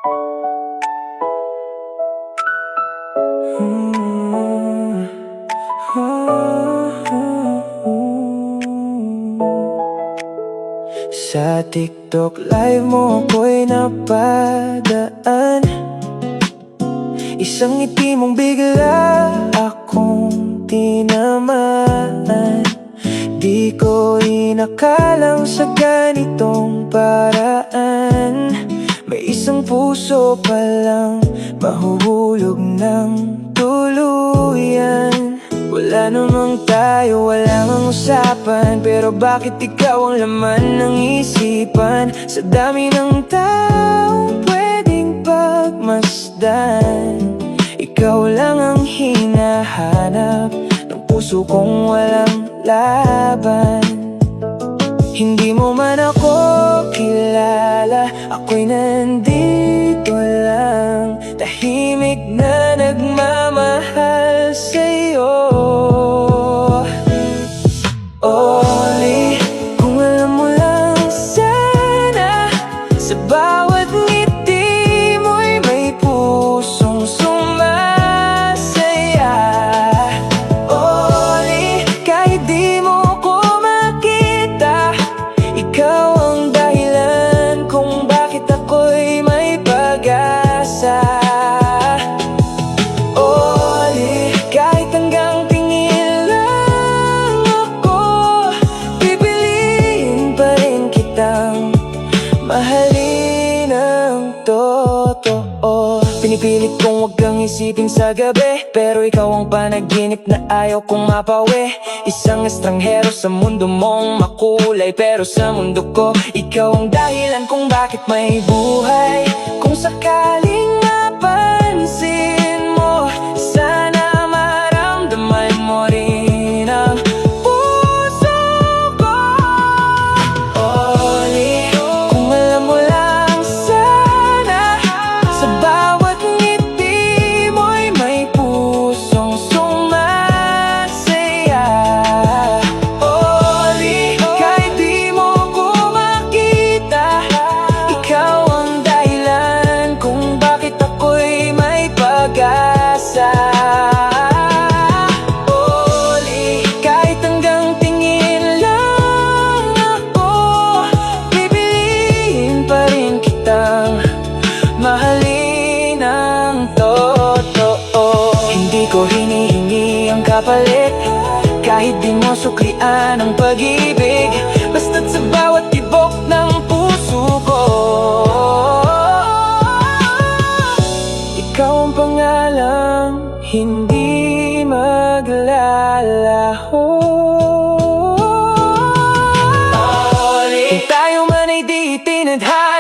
Sa TikTok live mo ako'y napadaan, isang ngiti mong bigla akong tinamaan. Di ko inakalang sa ganitong paraan, may isang puso palang mahuhulog ng tuluyan. Wala namang tayo, wala mang usapan, pero bakit ikaw ang laman ng isipan? Sa dami ng taong pwedeng pagmasdan, ikaw lang ang hinahanap ng puso kong walang laban. Hindi mo man ako kilala, ako'y nandito lang, tahimik na nagmamahal sa'yo. Only kung alam mo lang sana, sa bawat ngiti mo'y may pusong sumasaya. Only kahit di mo ko makita, ikaw ang dahilan kung bakit ako'y may pag-asa. Only kahit hanggang tingin lang ako, pipiliin pa rin kitang mahalin ng totoo. Pinipilit kong wag kang isipin sa gabi, pero ikaw ang panaginip na ayaw kong mapawi. Isang estranghero sa mundo mong makulay, pero sa mundo ko ikaw ang dahilan kung bakit may buhay. Kung sakaling mapansin mo, sana maramdaman mo rin ang puso ko. Only kung alam mo lang sana, sa bawat ngiti mo'y may pusong sumasaya. Only kahit di mo ko makita, ikaw ang dahilan kung bakit ako'y may pag-asa. Only kahit hanggang tingin lang ako, pipiliin pa rin kitang mahalin ng totoo. Hindi ko hinihingi ang kapalit, kahit di mo suklian ang pag-ibig, basta't sa bawat tibok ng puso ko, ikaw ang pangalang hindi maglalaho. Kung tayo man ay di tinadhana,